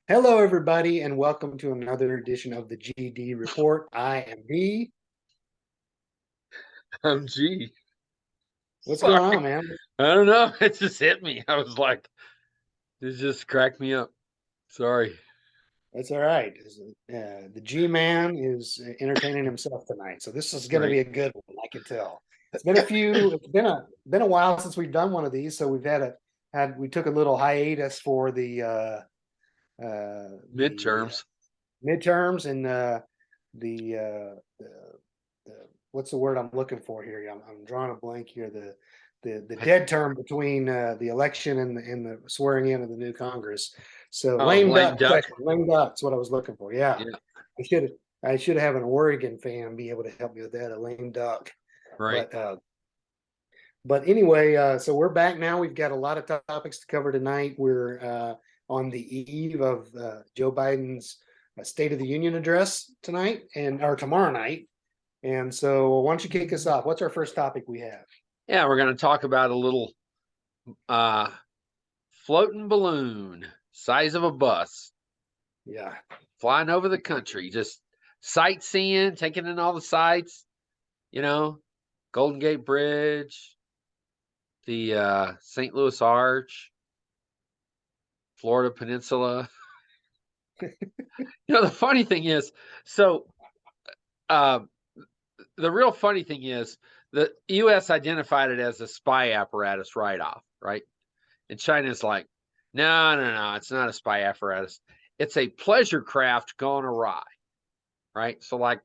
Hello, everybody, and welcome to another edition of the GD Report. I am D. Gee, What's sorry. going on, man? I don't know. It just hit me. I was like, this just cracked me up. Sorry. That's all right. The G Man is entertaining himself tonight, so this is going to Right. be a good one. I can tell. It's been a few. It's been a while since we've done one of these, so we've we took a little hiatus for the Midterms. midterms and the what's the word I'm looking for here? I'm drawing a blank here. The dead term between the election and the swearing in of the new Congress. So Oh, lame lame duck duck. session. Lame duck's what I was looking for. Yeah, Yeah. I should I should have an Oregon fan be able to help me with that. A lame duck, Right. but uh, but anyway, so we're back now. We've got a lot of topics to cover tonight. We're on the eve of Joe Biden's State of the Union address tonight and or tomorrow night. And so, why don't you kick us off? What's our first topic we have? Yeah, we're going to talk about a little uh floating balloon, size of a bus, Yeah, flying over the country, just sightseeing, taking in all the sights, you know, Golden Gate Bridge, the St. Louis Arch, Florida Peninsula. The funny thing is, so uh, the real funny thing is the U.S. identified it as a spy apparatus write-off, right? And China's like, no, no, no, it's not a spy apparatus. It's a pleasure craft gone awry, right? So like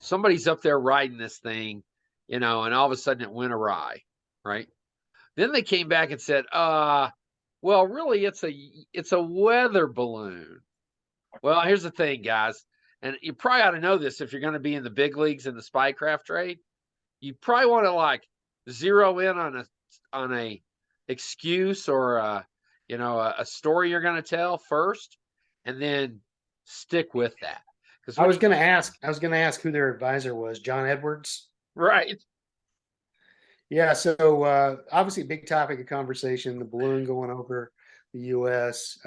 somebody's up there riding this thing, and all of a sudden it went awry, right? Then they came back and said, well, really, it's a weather balloon. Well, here's the thing, guys, and you probably ought to know this if you're going to be in the big leagues in the spy craft trade. You probably want to like zero in on a excuse or a story you're going to tell first, and then stick with that. Because I when was you going to ask. I was going to ask who their advisor was. John Edwards. right, Yeah. So obviously, a big topic of conversation: the balloon going over the U.S.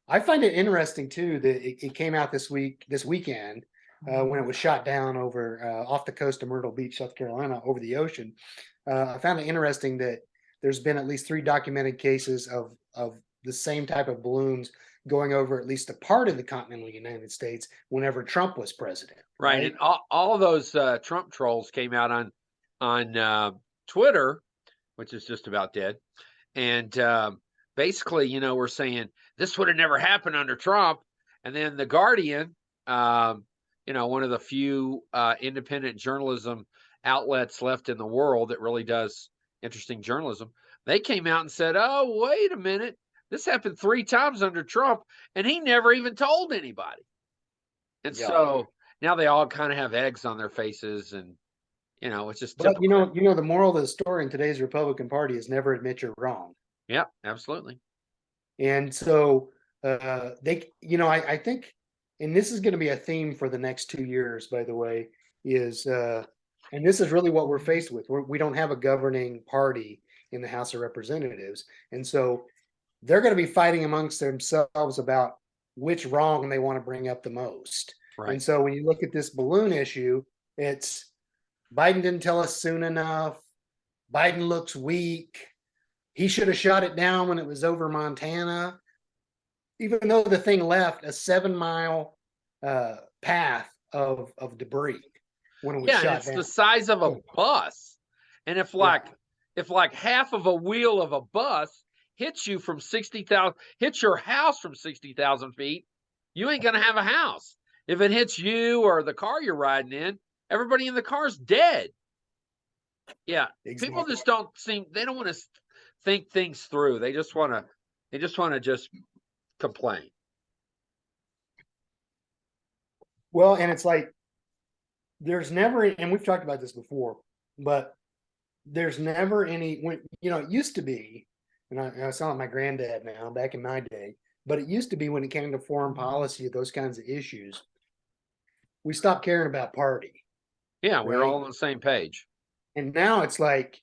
I find it interesting too that it came out this weekend, when it was shot down over off the coast of Myrtle Beach, South Carolina, over the ocean. I found it interesting that there's been at least three documented cases of the same type of balloons going over at least a part of the continental United States whenever Trump was president, right, and right? all of those Trump trolls came out on Twitter, which is just about dead, and basically, we're saying this would have never happened under Trump, and then the Guardian, one of the few independent journalism outlets left in the world that really does interesting journalism, they came out and said, "Oh, wait a minute, this happened 3 times under Trump, and he never even told anybody." And Yeah. so now they all kind of have eggs on their faces, and it's just But typical. the moral of the story in today's Republican Party is never admit you're wrong. Yeah, absolutely. And so I think, and this is going to be a theme for the next 2 years, by the way, and this is really what we're faced with. We don't have a governing party in the House of Representatives. And so they're going to be fighting amongst themselves about which wrong they want to bring up the most. Right. And so when you look at this balloon issue, it's Biden didn't tell us soon enough. Biden looks weak. He should have shot it down when it was over Montana, even though the thing left a 7 mile path of debris when it was Yeah, and shot it's the down. size of a bus. And if Yeah, like half of a wheel of a bus hits you from 60,000, hits your house from 60,000 feet, you ain't gonna have a house. If it hits you or the car you're riding in, everybody in the car's dead. Yeah, people exactly. just they don't want to think things through. They just want to just complain. Well, and it's like there's never, and we've talked about this before, but there's never any when it used to be, and I sound like my granddad now, back in my day, but it used to be when it came to foreign policy, those kinds of issues, we stopped caring about party, Yeah, we're all right? on the same page. And now it's like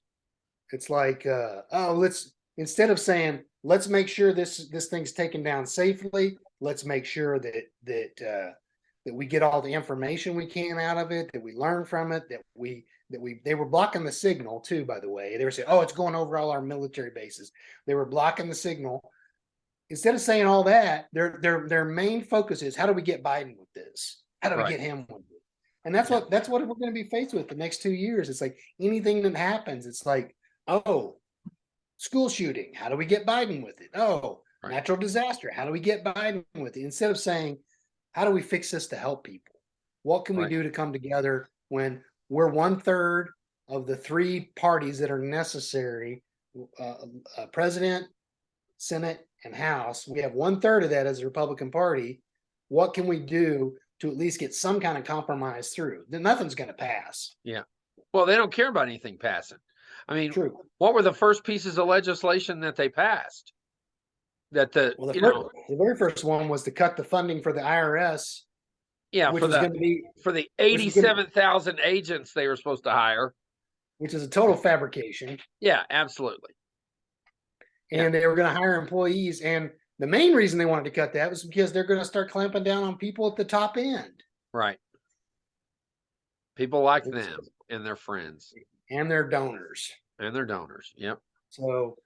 oh, let's, instead of saying let's make sure this thing's taken down safely, let's make sure that we get all the information we can out of it, that we learn from it, they were blocking the signal too, by the way. They were saying, oh, it's going over all our military bases. They were blocking the signal. Instead of saying all that, their main focus is, how do we get Biden with this? How do we get him with it? And that's what we're going to be faced with the next 2 years. It's like anything that happens, it's like, oh, school shooting, how do we get Biden with it? Oh, natural disaster, how do we get Biden with it? Instead of saying, how do we fix this to help people? What can we do to come together when we're 1/3 of the 3 parties that are necessary, president, Senate, and House? We have 1/3 of that as a Republican Party. What can we do to at least get some kind of compromise through? Then nothing's going to pass. Yeah. Well, they don't care about anything passing. I mean, True. What were the first pieces of legislation that they passed? That the very first one was to cut the funding for the IRS. Yeah, which was going to be for the 87,000 agents they were supposed to hire, which is a total fabrication. Yeah, absolutely. And they were going to hire employees, and the main reason they wanted to cut that was because they're going to start clamping down on people at the top end. Right. People like them and their friends and their donors. Yep. So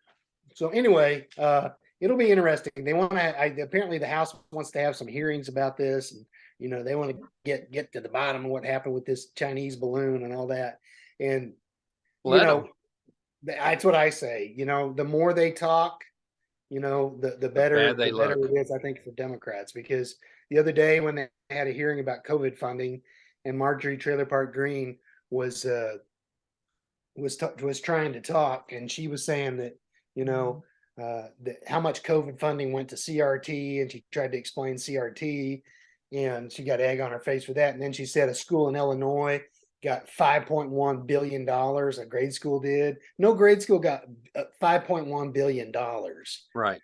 anyway, it'll be interesting. They want to. Apparently, the House wants to have some hearings about this, and they want to get to the bottom of what happened with this Chinese balloon and all that. And that's what I say. The more they talk, the better it is, I think, for Democrats. Because the other day when they had a hearing about COVID funding, and Marjorie Trailer Park Green was trying to talk, and she was saying that how much COVID funding went to CRT, and she tried to explain CRT, and she got egg on her face for that. And then she said a school in Illinois got $5.1 billion. A grade school did. No grade school got $5.1 billion. Right.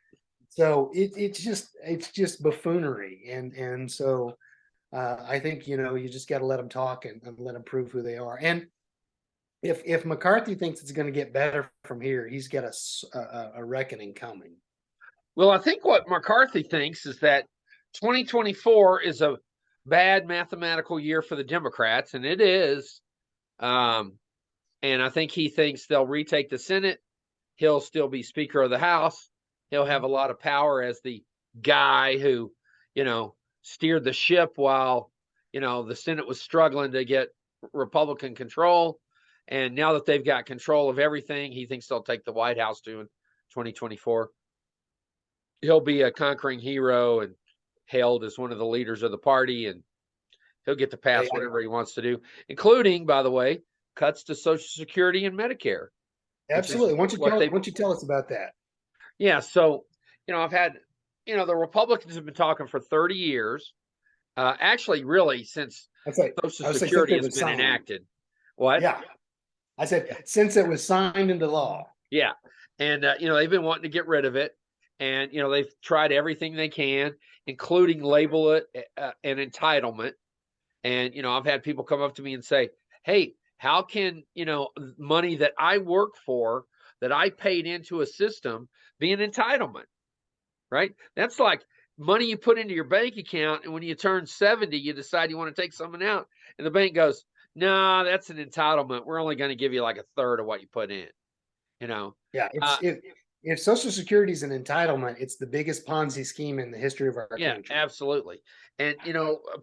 So it's just buffoonery, and so I think you just got to let them talk and let them prove who they are. And if McCarthy thinks it's going to get better from here, he's got a reckoning coming. Well, I think what McCarthy thinks is that 2024 is a bad mathematical year for the Democrats, and it is. And I think he thinks they'll retake the Senate. He'll still be Speaker of the House. He'll have a lot of power as the guy who, steered the ship while, the Senate was struggling to get Republican control. And now that they've got control of everything, he thinks they'll take the White House too in 2024. He'll be a conquering hero and hailed as one of the leaders of the party, and he'll get to pass whatever he wants to do, including, by the way, cuts to Social Security and Medicare. Absolutely. Why don't you tell us about that? Yeah. So, I've had, the Republicans have been talking for 30 years. Actually, really, since Social Security has been enacted. What? Yeah. I said, since it was signed into law. Yeah. And, they've been wanting to get rid of it. And, they've tried everything they can, including label it an entitlement. And, I've had people come up to me and say, hey, how can, money that I work for, that I paid into a system, be an entitlement? Right? That's like money you put into your bank account, and when you turn 70, you decide you want to take something out, and the bank goes, no, that's an entitlement. We're only going to give you like a third of what you put in. Yeah. If Social Security is an entitlement, it's the biggest Ponzi scheme in the history of our country. Yeah, absolutely. And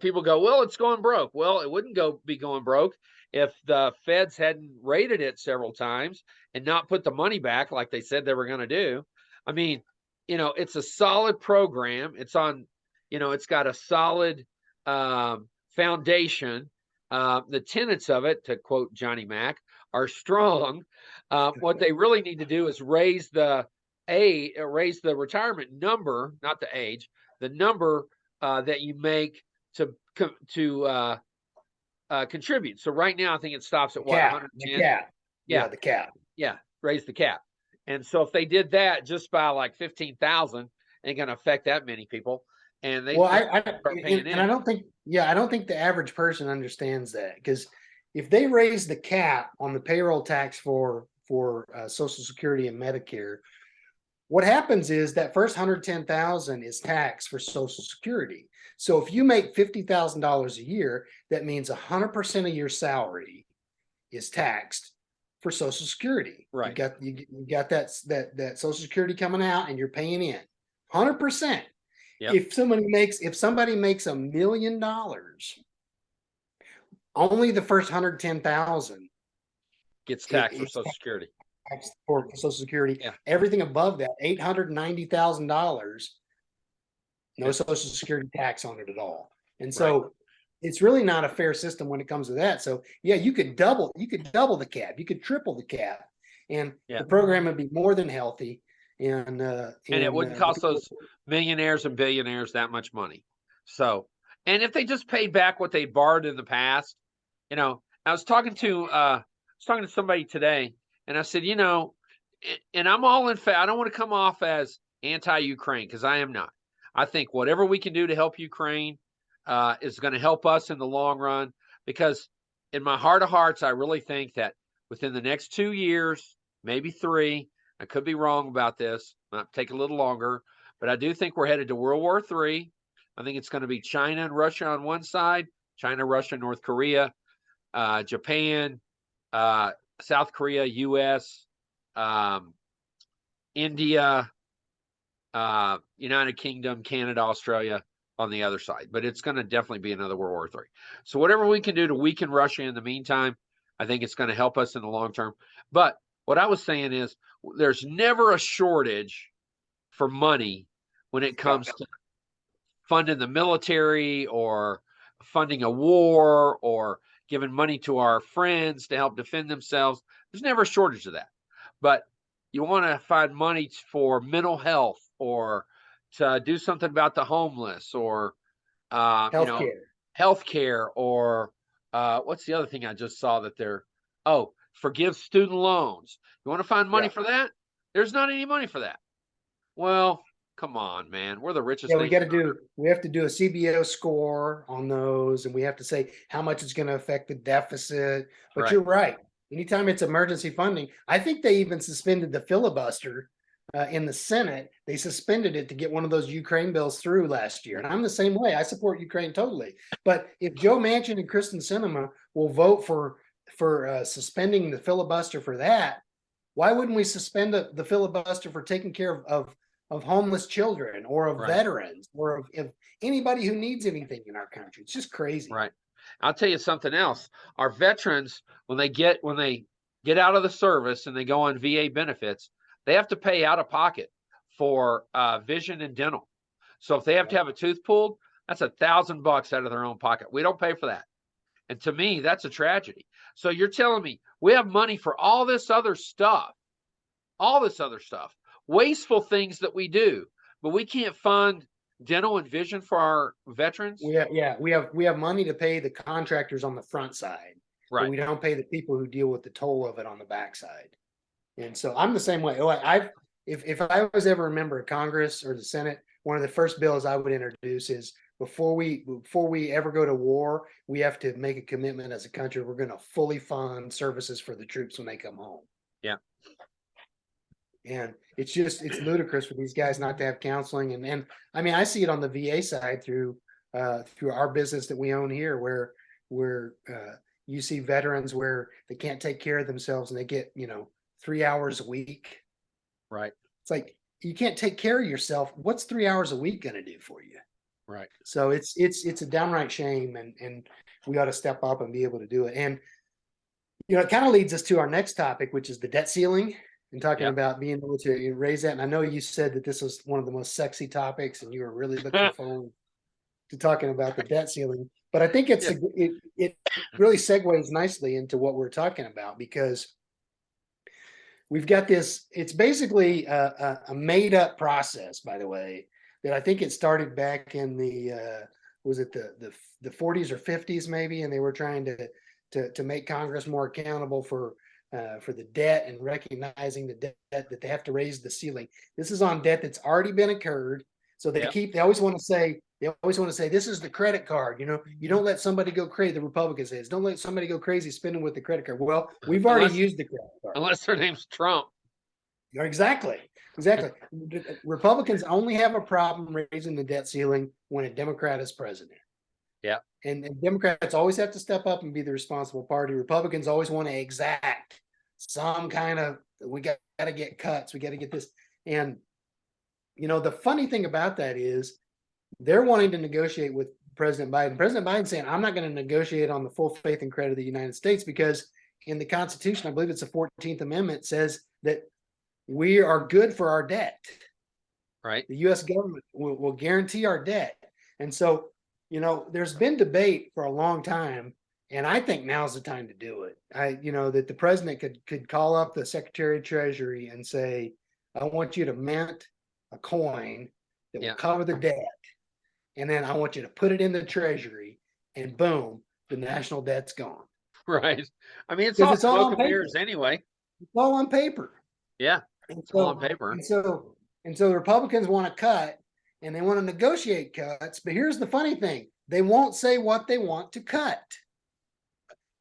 people go, well, it's going broke. Well, it wouldn't be going broke if the feds hadn't raided it several times and not put the money back like they said they were going to do. I mean, it's a solid program. It's on, it's got a solid foundation. The tenets of it, to quote Johnny Mac, are strong. What they really need to do is raise the retirement number, not the age, the number that you make to contribute. So right now, I think it stops at 110. The cap. Yeah, the cap. Yeah, raise the cap. And so if they did that just by like 15,000, ain't going to affect that many people. And they I don't think the average person understands that, because if they raise the cap on the payroll tax for Social Security and Medicare, what happens is that first 110,000 is taxed for Social Security. So if you make $50,000 a year, that means 100% of your salary is taxed for Social Security. Right. You got that Social Security coming out, and you're paying in 100%. Yep. If somebody makes $1 million, only the first 110,000 Gets taxed for it's Social Security. taxed for Social Security. Yeah. Everything above that, $890,000, no Yeah. Social Security tax on it at all. And Right. so it's really not a fair system when it comes to that. So yeah, you could double the cap, you could triple the cap, and Yeah. the program would be more than healthy. And it wouldn't cost those millionaires and billionaires that much money. So, and if they just paid back what they borrowed in the past, you know, I was talking to somebody today, and I said, you know, and I'm all in fact, I don't want to come off as anti-Ukraine, because I am not. I think whatever we can do to help Ukraine is going to help us in the long run, because in my heart of hearts, I really think that within the next 2 years, maybe 3, I could be wrong about this, might take a little longer, but I do think we're headed to World War III. I think it's going to be China and Russia on one side, China, Russia, North Korea, Japan, South Korea, US, India, United Kingdom, Canada, Australia on the other side. But it's going to definitely be another World War III. So whatever we can do to weaken Russia in the meantime, I think it's going to help us in the long term. But what I was saying is, there's never a shortage for money when it comes to funding the military, or funding a war, or giving money to our friends to help defend themselves. There's never a shortage of that. But you want to find money for mental health, or to do something about the homeless, or healthcare, or what's the other thing I just saw that they're forgive student loans. You want to find money for that? There's not any money for that. Well, come on, man. We're the richest. Yeah, we have to do a CBO score on those, and we have to say how much it's going to affect the deficit. But you're right. Anytime it's emergency funding, I think they even suspended the filibuster in the Senate. They suspended it to get one of those Ukraine bills through last year. And I'm the same way. I support Ukraine totally. But if Joe Manchin and Kristen Sinema will vote for suspending the filibuster for that, why wouldn't we suspend the filibuster for taking care of homeless children, or of veterans, or of anybody who needs anything in our country? It's just crazy. Right. I'll tell you something else. Our veterans, when they get out of the service and they go on VA benefits, they have to pay out of pocket for vision and dental. So if they have to have a tooth pulled, that's $1,000 out of their own pocket. We don't pay for that. And to me, that's a tragedy. So you're telling me we have money for all this other stuff, wasteful things that we do, but we can't fund dental and vision for our veterans? We have money to pay the contractors on the front side, but we don't pay the people who deal with the toll of it on the backside. And so I'm the same way. If I was ever a member of Congress or the Senate, one of the first bills I would introduce is, before we ever go to war, we have to make a commitment as a country. We're going to fully fund services for the troops when they come home. Yeah. And it's ludicrous for these guys not to have counseling. And I mean, I see it on the VA side through our business that we own here, where you see veterans where they can't take care of themselves, and they get 3 hours a week. Right. It's like, you can't take care of yourself. What's 3 hours a week going to do for you? Right. So it's a downright shame, and we ought to step up and be able to do it. And it kind of leads us to our next topic, which is the debt ceiling, and talking about being able to raise that. And I know you said that this was one of the most sexy topics, and you were really looking forward to talking about the debt ceiling. But I think it really segues nicely into what we're talking about, because we've got this. It's basically a made up process, by the way, that I think it started back in the was it the 40s or 50s maybe, and they were trying to make Congress more accountable for the debt, and recognizing the debt that they have to raise the ceiling. This is on debt that's already been incurred. So they always want to say this is the credit card. You don't let somebody go crazy. The Republicans say, don't let somebody go crazy spending with the credit card. Well, we've already used the credit card. Unless their name's Trump. Exactly. Republicans only have a problem raising the debt ceiling when a Democrat is president. Yeah. And Democrats always have to step up and be the responsible party. Republicans always want to exact some kind of, we got to get cuts, we got to get this. And, the funny thing about that is they're wanting to negotiate with President Biden. President Biden saying, I'm not going to negotiate on the full faith and credit of the United States because in the Constitution, I believe it's the 14th Amendment, says that we are good for our debt. Right. The U.S. government will guarantee our debt. And so, there's been debate for a long time, and I think now's the time to do it. That the president could call up the Secretary of Treasury and say, I want you to mint a coin that will cover the debt. And then I want you to put it in the Treasury, and boom, the national debt's gone. Right. I mean, it's all smoke and mirrors anyway. It's all on paper. Yeah. It's all on paper. And so the Republicans want to cut and they want to negotiate cuts. But here's the funny thing. They won't say what they want to cut.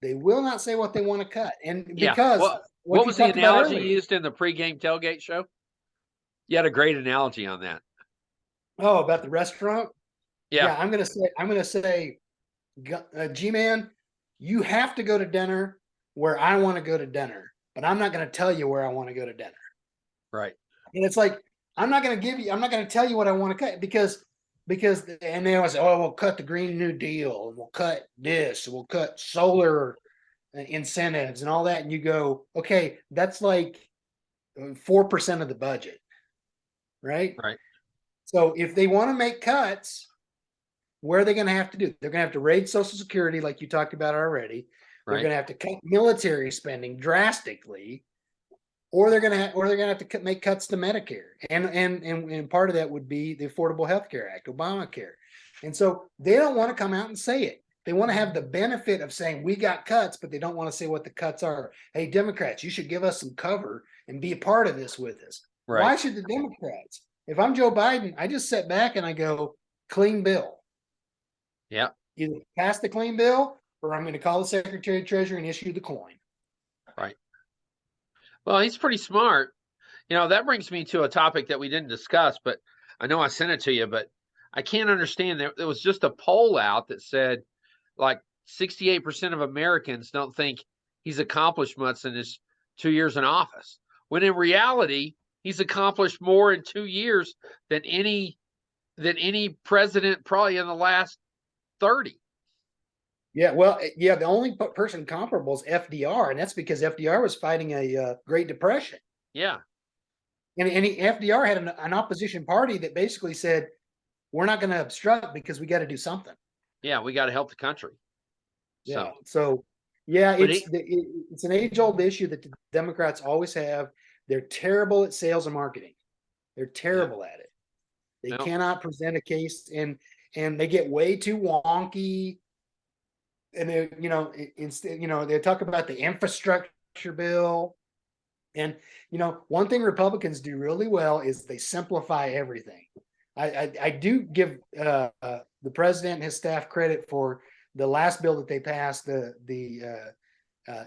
They will not say what they want to cut. And because what was the analogy you used in the pregame tailgate show? You had a great analogy on that. Oh, about the restaurant? Yeah. I'm gonna say, G-Man, you have to go to dinner where I want to go to dinner, but I'm not gonna tell you where I want to go to dinner. Right. And it's like, I'm not going to tell you what I want to cut because, and they always say, oh, we'll cut the Green New Deal and we'll cut this, we'll cut solar incentives and all that. And you go, okay, that's like 4% of the budget. Right. Right. So if they want to make cuts, where are they going to have to do? They're going to have to raise Social Security, like you talked about already. They're going to have to cut military spending drastically. Or they're gonna have to make cuts to Medicare, and part of that would be the Affordable Health Care Act, Obamacare, and so they don't want to come out and say it. They want to have the benefit of saying we got cuts, but they don't want to say what the cuts are. Hey, Democrats, you should give us some cover and be a part of this with us. Right. Why should the Democrats? If I'm Joe Biden, I just sit back and I go, clean bill. Yeah. Either pass the clean bill, or I'm going to call the Secretary of Treasury and issue the coin. Right. Well, he's pretty smart. That brings me to a topic that we didn't discuss, but I know I sent it to you, but I can't understand. There was just a poll out that said like 68% of Americans don't think he's accomplished much in his 2 years in office, when in reality, he's accomplished more in 2 years than any president probably in the last 30. Yeah, well, the only person comparable is FDR, and that's because FDR was fighting a Great Depression. Yeah. And FDR had an opposition party that basically said, we're not going to obstruct because we got to do something. Yeah, we got to help the country. Yeah. So it's an age-old issue that the Democrats always have. They're terrible at sales and marketing. They're terrible at it. They cannot present a case, and they get way too wonky. And they talk about the infrastructure bill, and one thing Republicans do really well is they simplify everything. I do give the president and his staff credit for the last bill that they passed, the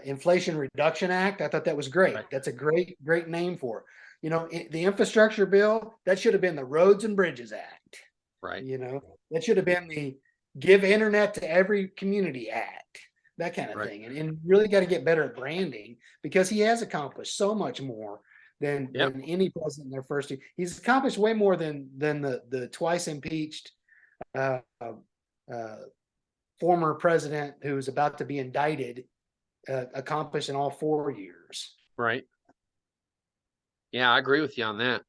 Inflation Reduction Act. I thought that was great. Right. That's a great name for it. The infrastructure bill, that should have been the Roads and Bridges Act. Right. That should have been the Give Internet to Every Community Act, that kind of thing. And really got to get better at branding, because he has accomplished so much more than any president in their first year. He's accomplished way more than the twice impeached former president who's about to be indicted accomplished in all 4 years. Right. Yeah, I agree with you on that.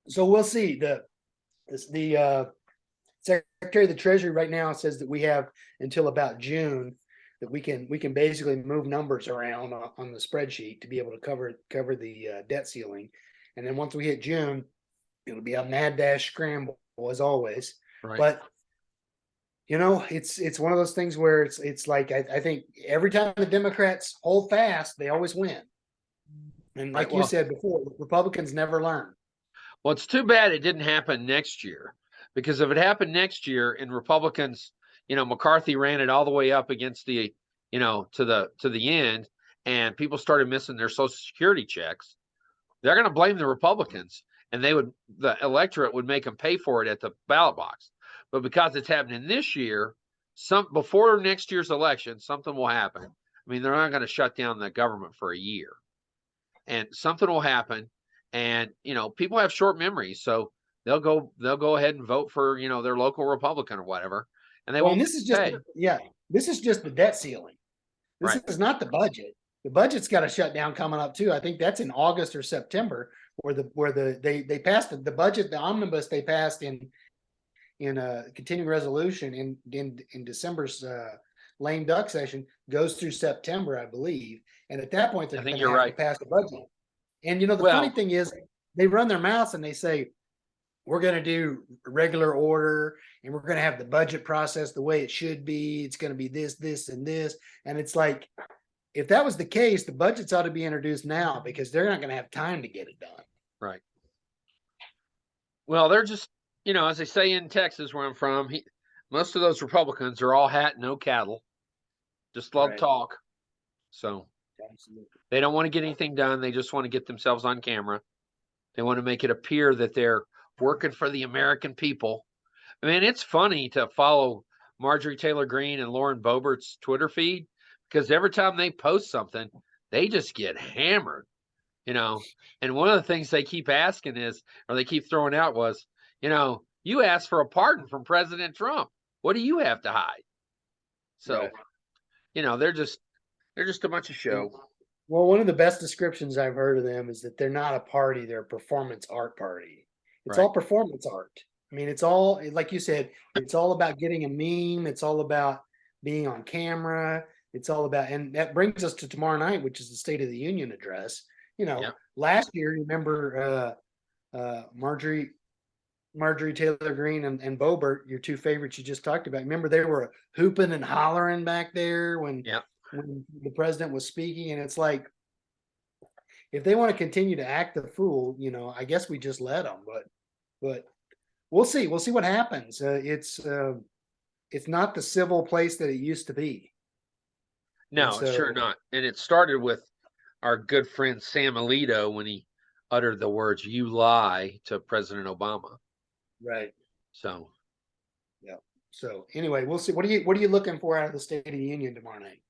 So we'll see. The Secretary of the Treasury right now says that we have until about June that we can basically move numbers around on the spreadsheet to be able to cover the debt ceiling, and then once we hit June, it'll be a mad dash scramble as always. Right. But it's one of those things where it's like I think every time the Democrats hold fast, they always win, and like you said before, Republicans never learn. Well, it's too bad it didn't happen next year. Because if it happened next year and Republicans, McCarthy ran it all the way up against the, to the end, and people started missing their Social Security checks, they're going to blame the Republicans, and the electorate would make them pay for it at the ballot box. But because it's happening this year, before next year's election, something will happen. I mean, they're not going to shut down the government for a year, and something will happen. And people have short memories, so they'll go ahead and vote for their local Republican or whatever, and they Well, and won't this is just pay. this is just the debt ceiling. This Right. is not the budget. The budget's got a shutdown coming up too. I think that's in August or September, where they passed the budget, the omnibus they passed in a continuing resolution in December's lame duck session goes through September, I believe. And at that point, they're I going think to you're have right. to pass the budget. And the funny Well, thing is, they run their mouths and they say, we're going to do regular order and we're going to have the budget process the way it should be. It's going to be this, this, and this. And it's like, if that was the case, the budgets ought to be introduced now because they're not going to have time to get it done. right. Well, they're just, as they say in Texas, where I'm from, most of those Republicans are all hat, no cattle, just love Right. talk. So Absolutely. they don't want to get anything done. They just want to get themselves on camera. They want to make it appear that they're working for the American people. I mean, it's funny to follow Marjorie Taylor Greene and Lauren Boebert's Twitter feed because every time they post something, they just get hammered, And one of the things they keep asking they keep throwing out was, you asked for a pardon from President Trump. What do you have to hide? So, Right. they're just a bunch of show. Well, one of the best descriptions I've heard of them is that they're not a party, they're a performance art party. It's Right. all performance art. I mean, it's all, like you said, it's all about getting a meme. It's all about being on camera. It's all about, and that brings us to tomorrow night, which is the State of the Union address. Last year, remember Marjorie Taylor Greene and Boebert, your two favorites you just talked about. Remember, they were hooping and hollering back there when the president was speaking, and it's like, if they want to continue to act the fool, I guess we just let them. But we'll see. We'll see what happens. It's not the civil place that it used to be. No, it's sure not. And it started with our good friend Sam Alito when he uttered the words "you lie" to President Obama. Right. So, yeah. So anyway, we'll see. What are you looking for out of the State of the Union tomorrow night?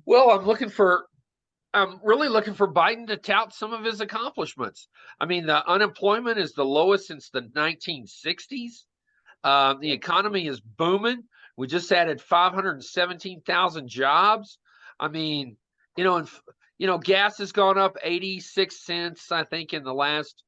well, I'm really looking for Biden to tout some of his accomplishments. I mean, the unemployment is the lowest since the 1960s. The economy is booming. We just added 517,000 jobs. I mean, gas has gone up 86 cents, I think, in the last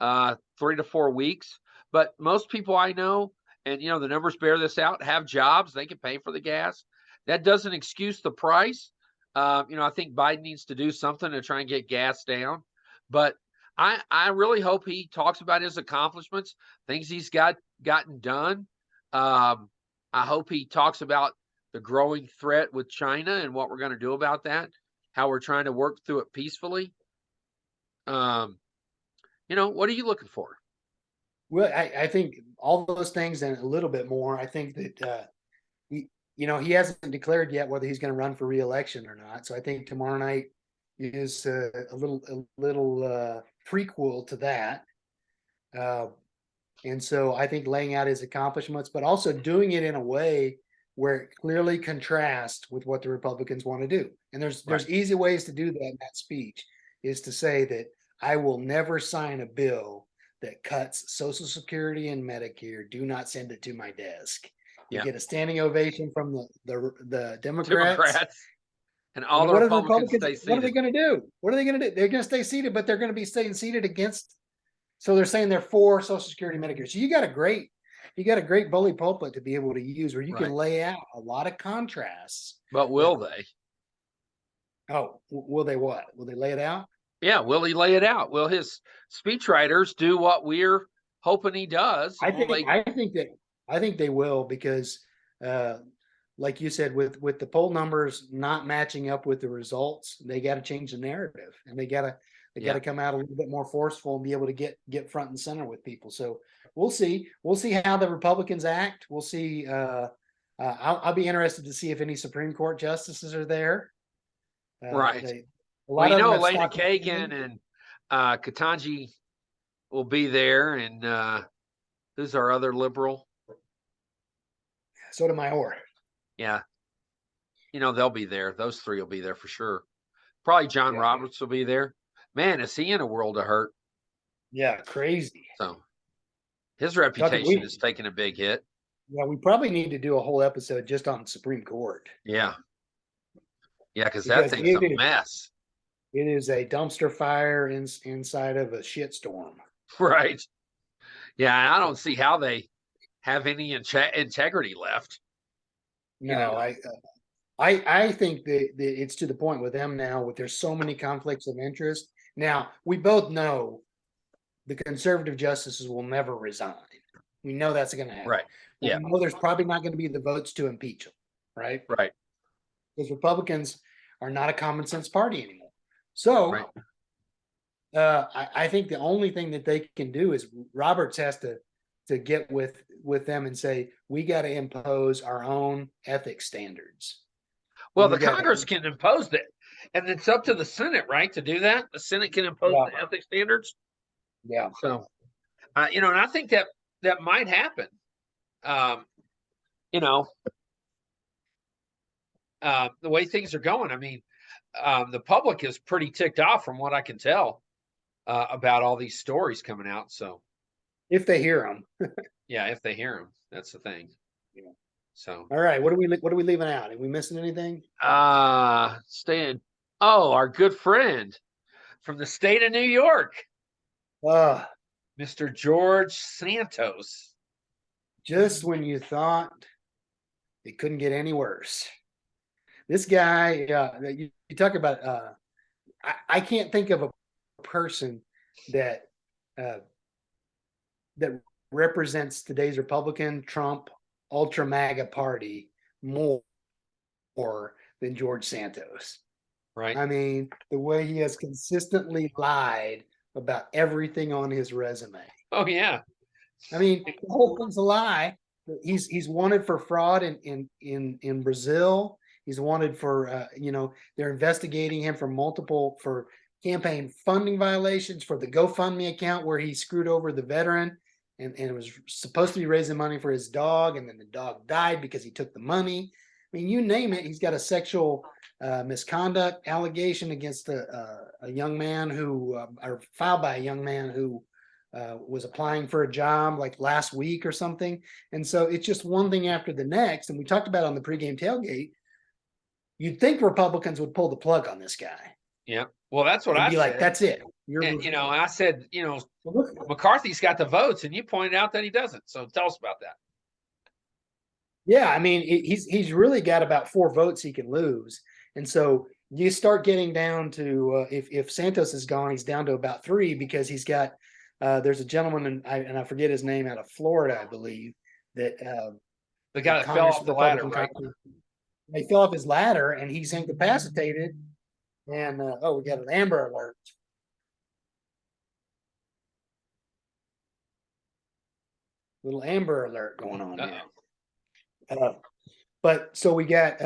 3 to 4 weeks. But most people I know, and the numbers bear this out, have jobs. They can pay for the gas. That doesn't excuse the price. I think Biden needs to do something to try and get gas down. But I really hope he talks about his accomplishments, things he's gotten done. I hope he talks about the growing threat with China and what we're going to do about that, how we're trying to work through it peacefully. What are you looking for? Well, I think all those things and a little bit more. I think that he hasn't declared yet whether he's going to run for re-election or not. So I think tomorrow night is a little prequel to that. And so I think laying out his accomplishments, but also doing it in a way where it clearly contrasts with what the Republicans want to do. And there's easy ways to do that in that speech, is to say that I will never sign a bill that cuts Social Security and Medicare. Do not send it to my desk. You get a standing ovation from the Democrats. And all the Republicans stay seated. What are they going to do? They're going to stay seated, but they're going to be staying seated against. So they're saying they're for Social Security, Medicare. So you got a great bully pulpit to be able to use, where you can lay out a lot of contrasts. But will they? Oh, will they what? Will they lay it out? Yeah, will he lay it out? Will his speechwriters do what we're hoping he does? I think they will, because like you said, with the poll numbers not matching up with the results, they got to change the narrative, and they got to come out a little bit more forceful and be able to get front and center with people. So we'll see how the Republicans act. We'll see. I'll be interested to see if any Supreme Court justices are there. Right. A Well, lot of them have Elena stopped. Kagan and Katanji will be there, and who's our other liberal? Sotomayor. Yeah, they'll be there. Those three will be there for sure. Probably John Yeah. Roberts will be there. Man, is he in a world of hurt? Yeah, crazy. So his reputation is taking a big hit. Yeah, we probably need to do a whole episode just on the Supreme Court. Yeah, because that thing's a mess. It is a dumpster fire inside of a shitstorm. Right. Yeah, I don't see how they have any integrity left. No, I think that it's to the point with them now. There's so many conflicts of interest. Now we both know the conservative justices will never resign. We know that's going to happen. Right. Yeah. We know there's probably not going to be the votes to impeach them. Right. Right. Because Republicans are not a common sense party anymore. So right. I think the only thing that they can do is Roberts has to get with them and say, we got to impose our own ethics standards. Well, the Congress can impose that. And it's up to the Senate, right, to do that. The Senate can impose the ethics standards. Yeah. So, and I think that might happen. The way things are going, I mean, the public is pretty ticked off from what I can tell about all these stories coming out. So, if they hear them, yeah, if they hear them, that's the thing. Yeah. So, all right, what are we leaving out? Are we missing anything? Our good friend from the state of New York, Mr. George Santos. Just when you thought it couldn't get any worse, this guy. You talk about. I can't think of a person that represents today's Republican, Trump, ultra MAGA party more than George Santos. Right. I mean, the way he has consistently lied about everything on his resume. Oh yeah. I mean, the whole thing's a lie. He's wanted for fraud in Brazil. He's wanted for they're investigating him for campaign funding violations, for the GoFundMe account where he screwed over the veteran and it was supposed to be raising money for his dog, and then the dog died because he took the money. I mean, you name it. He's got a sexual misconduct allegation against a young man or filed by a young man who was applying for a job like last week or something. And so it's just one thing after the next. And we talked about on the pregame tailgate, you'd think Republicans would pull the plug on this guy. Yeah. Well, that's what I said. Like, that's it. I said, McCarthy's got the votes, and you pointed out that he doesn't. So tell us about that. Yeah, I mean, he's really got about 4 votes he can lose. And so you start getting down to if Santos is gone, he's down to about 3 because he's got there's a gentleman and I forget his name out of Florida, I believe, that the guy that fell off the ladder, right? He fell off his ladder and he's incapacitated. And we got an Amber Alert. Little Amber Alert going on here. But so we got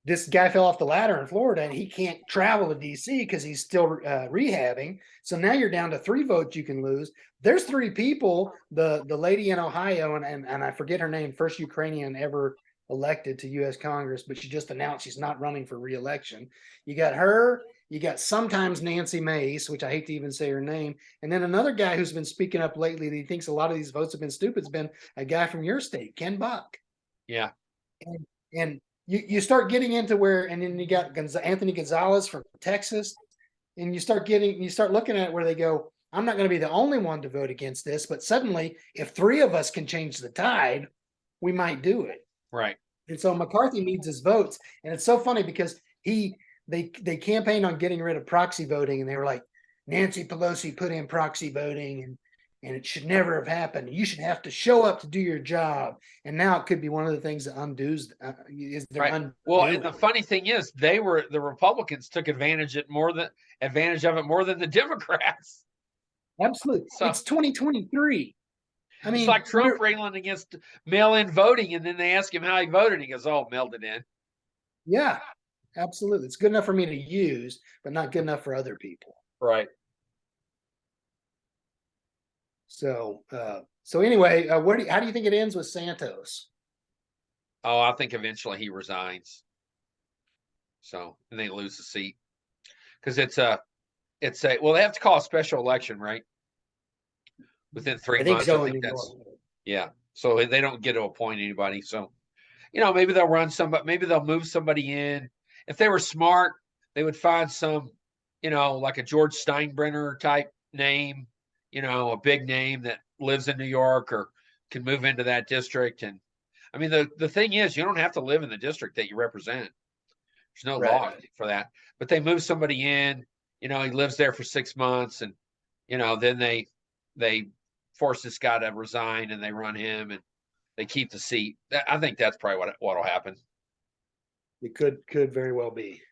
this guy fell off the ladder in Florida and he can't travel to DC because he's still rehabbing. So now you're down to 3 votes you can lose. There's 3 people, the lady in Ohio, and I forget her name, first Ukrainian ever elected to U.S. Congress, but she just announced she's not running for re-election. You got her, you got sometimes Nancy Mace, which I hate to even say her name, and then another guy who's been speaking up lately that he thinks a lot of these votes have been stupid has been a guy from your state, Ken Buck. Yeah. And you start getting into where, and then you got Anthony Gonzalez from Texas, and you start looking at it where they go, I'm not going to be the only one to vote against this, but suddenly if 3 of us can change the tide, we might do it. Right. And so McCarthy needs his votes. And it's so funny because they campaigned on getting rid of proxy voting, and they were like, Nancy Pelosi put in proxy voting and it should never have happened. You should have to show up to do your job. And now it could be one of the things that undoes right. Well, and the funny thing is the Republicans took advantage of it more than the Democrats. Absolutely. So, it's 2023. I mean, it's like Trump railing against mail-in voting, and then they ask him how he voted. He goes, "Oh, mailed it in." Yeah, absolutely. It's good enough for me to use, but not good enough for other people. Right. So anyway, how do you think it ends with Santos? Oh, I think eventually he resigns. So, and they lose the seat because well, they have to call a special election, right? Within I 3 think months. I so in think New York. yeah. So they don't get to appoint anybody. So, maybe they'll run somebody, maybe they'll move somebody in. If they were smart, they would find some, like a George Steinbrenner type name, a big name that lives in New York or can move into that district. And I mean, the thing is, you don't have to live in the district that you represent. There's no Right. law for that. But they move somebody in, he lives there for 6 months, and then they force this guy to resign, and they run him, and they keep the seat. I think that's probably what'll happen. It could very well be.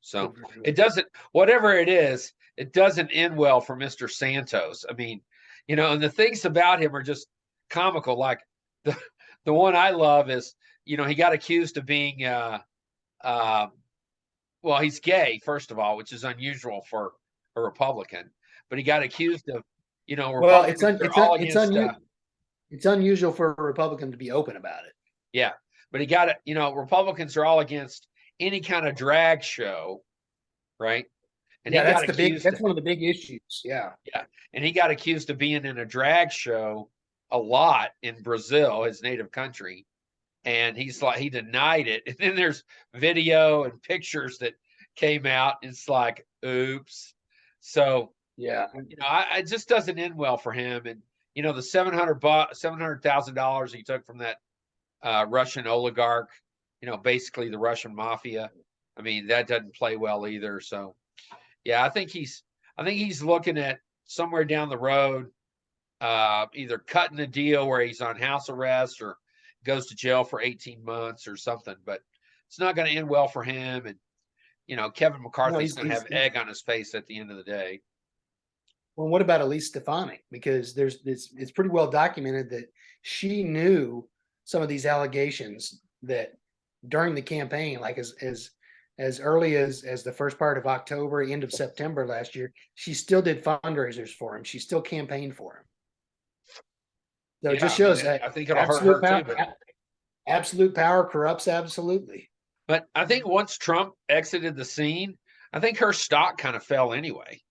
So it doesn't, whatever it is, it doesn't end well for Mr. Santos. I mean, and the things about him are just comical. Like the the one I love is, he got accused of being uh well, he's gay, first of all, which is unusual for a Republican, but he got accused of, Well, Republicans are all against it's unusual for a Republican to be open about it. yeah, but he got it, Republicans are all against any kind of drag show, right? And he Yeah, got accused that's one of the big issues. Yeah. yeah, and he got accused of being in a drag show a lot in Brazil, his native country, and he denied it. And then there's video and pictures that came out. It's like, oops. So, Yeah. it just doesn't end well for him. And the $700,000 he took from that Russian oligarch, basically the Russian mafia. I mean, that doesn't play well either. So, yeah, I think he's looking at somewhere down the road, either cutting the deal where he's on house arrest or goes to jail for 18 months or something. But it's not going to end well for him. And Kevin No, McCarthy's going to have egg on his face at the end of the day. well, what about Elise Stefanik? Because it's pretty well documented that she knew some of these allegations that during the campaign, like as early as the first part of October, end of September last year, she still did fundraisers for him. She still campaigned for him. So it just shows I think it'll hurt absolute her power. too. Absolute power corrupts absolutely. But I think once Trump exited the scene, I think her stock kind of fell anyway.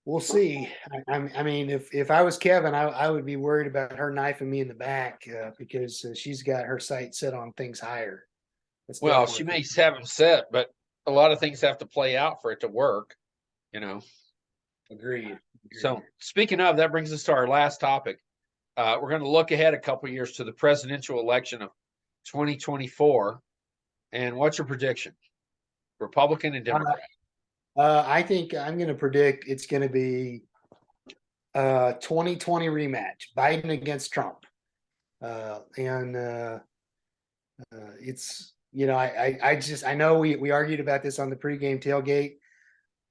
We'll see. I mean, if I was Kevin, I would be worried about her knifing me in the back because she's got her sights set on things higher. That's Well, she may have him set, but a lot of things have to play out for it to work, you know. Agreed. So, speaking of, that brings us to our last topic. We're going to look ahead a couple years to the presidential election of 2024. And what's your prediction? Republican and Democrat? I think I'm going to predict it's going to be 2020 rematch, Biden against Trump, and it's I know we argued about this on the pregame tailgate.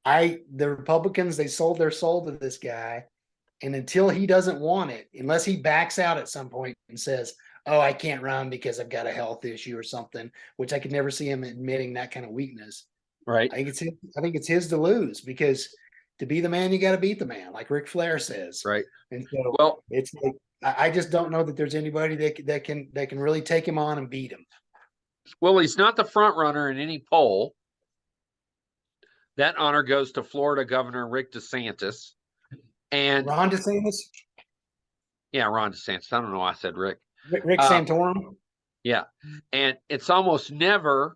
The Republicans, they sold their soul to this guy, and until he doesn't want it, unless he backs out at some point and says, "Oh, I can't run because I've got a health issue or something," which I could never see him admitting that kind of weakness. Right. I think it's his to lose because to be the man, you got to beat the man, like Ric Flair says. Right. And so Well, it's like I just don't know that there's anybody that can really take him on and beat him. well, he's not the front runner in any poll. That honor goes to Florida Governor Rick DeSantis. And Ron DeSantis, yeah, Ron DeSantis. I don't know why I said Rick. Rick Santorum. Yeah. And it's almost never,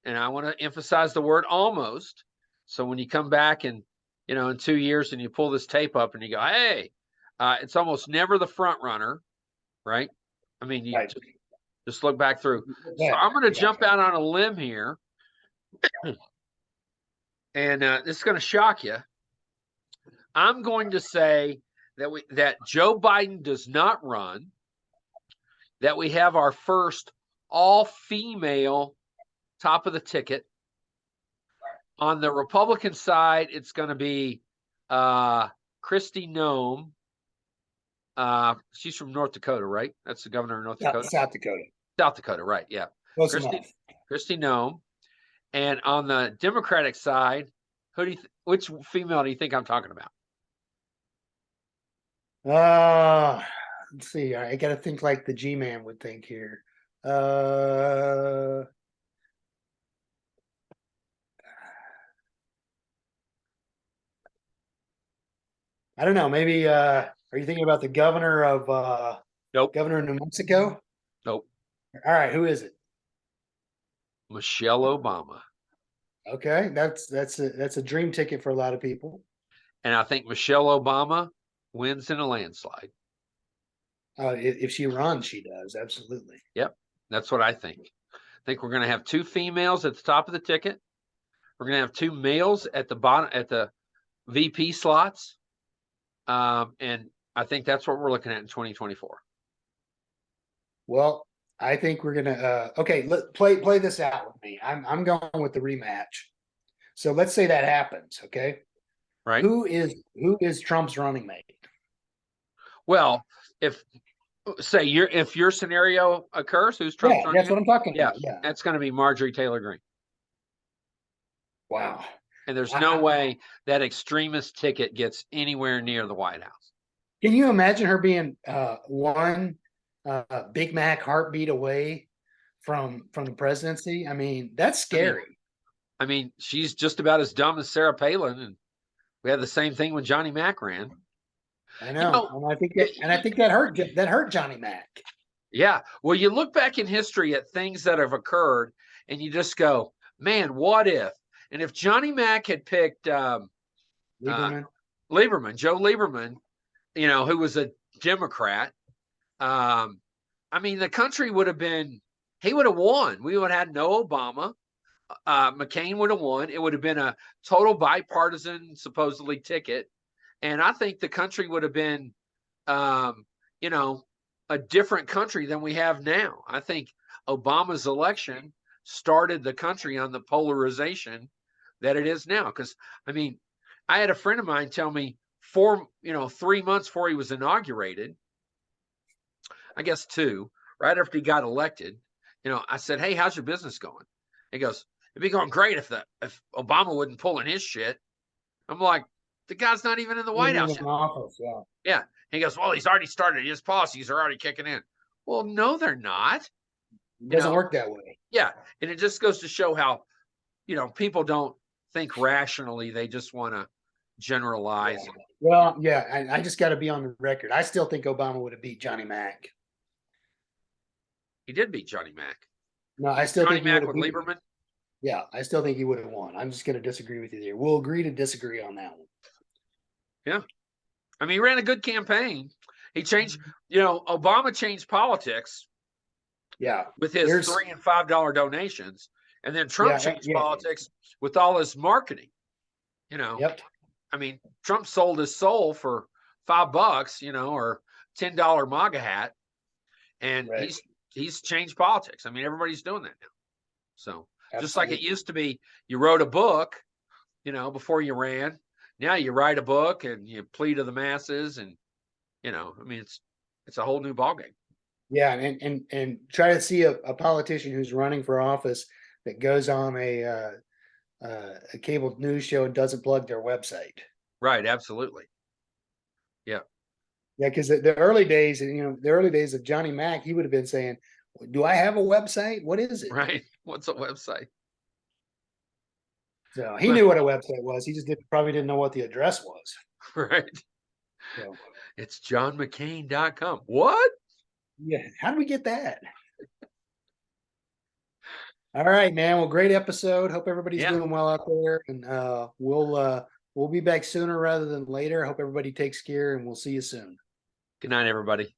and I want to emphasize the word almost. So when you come back and, in 2 years and you pull this tape up and you go, hey, it's almost never the front runner, right? I mean, you Right. just look back through. Yeah, So I'm going to jump out on a limb here. And this is going to shock you. I'm going to say that Joe Biden does not run, that we have our first all-female top of the ticket. On the Republican side, it's going to be Kristi Noem. She's from North Dakota, right? That's the governor of North Dakota. South Dakota. South Dakota, right? Yeah. Close Christy, enough. Christy Nome. And on the Democratic side, which female do you think I'm talking about? Let's see. I got to think like the G-Man would think here. I don't know. Maybe are you thinking about the governor of Nope. Governor of New Mexico? Nope. All right, who is it? Michelle Obama. Okay, that's a dream ticket for a lot of people. And I think Michelle Obama wins in a landslide. If she runs, she does, absolutely. Yep. That's what I think. I think we're going to have 2 females at the top of the ticket. We're going to have 2 males at the bottom, at the VP slots. And I think that's what we're looking at in 2024. Well, I think we're gonna okay, let play this out with me. I'm going with the rematch. So let's say that happens, okay? Right. Who is Trump's running mate? Well, if your scenario occurs, who's Trump's running that's mate? what I'm talking Yeah, about. Yeah. that's going to be Marjorie Taylor Greene. Wow. And there's no way that extremist ticket gets anywhere near the White House. Can you imagine her being one Big Mac heartbeat away from the presidency? I mean, that's scary. I mean, she's just about as dumb as Sarah Palin, and we had the same thing when Johnny Mac ran. I know, and I think that hurt Johnny Mac. Yeah. Well, you look back in history at things that have occurred, and you just go, man, what if? And if Johnny Mac had picked Lieberman, Joe Lieberman, who was a Democrat, I mean, the country would have been, he would have won. We would have had no Obama. McCain would have won. It would have been a total bipartisan, supposedly, ticket. And I think the country would have been, a different country than we have now. I think Obama's election started the country on the polarization that it is now. Because, I mean, I had a friend of mine tell me 3 months before he was inaugurated, I guess 2, right after he got elected, I said, hey, how's your business going? He goes, it'd be going great if Obama wouldn't pull in his shit. I'm like, the guy's not even in the White House yet. Office, Yeah. He goes, well, he's already started. His policies are already kicking in. Well, no, they're not. It doesn't work that way. Yeah. And it just goes to show how, people don't think rationally. They just want to generalize. Yeah. Well, yeah, I just got to be on the record. I still think Obama would have beat Johnny Mac. He did beat Johnny Mac. No, I still Johnny think Mac with Lieberman. Yeah, I still think he would have won. I'm just going to disagree with you there. We'll agree to disagree on that one. Yeah. I mean, he ran a good campaign. He changed, Obama changed politics. Yeah. With his $3 and $5 donations. And then Trump changed politics with all his marketing. Yep. I mean, Trump sold his soul for $5, or $10 MAGA hat. And he's changed politics. I mean, everybody's doing that now. So just like it used to be, you wrote a book, before you ran. Now you write a book and you plead to the masses, and I mean, it's a whole new ballgame. Yeah, and try to see a politician who's running for office that goes on a cable news show and doesn't plug their website. Right, absolutely. Yeah. Yeah, because the early days, the early days of Johnny Mac, he would have been saying, "Do I have a website? What is it?" Right. What's a website? So he knew what a website was. He just probably didn't know what the address was. Right. So it's johnmccain.com. What? Yeah. How do we get that? All right, man. Well, great episode. Hope everybody's doing well out there. And we'll be back sooner rather than later. I hope everybody takes care, and we'll see you soon. Good night, everybody.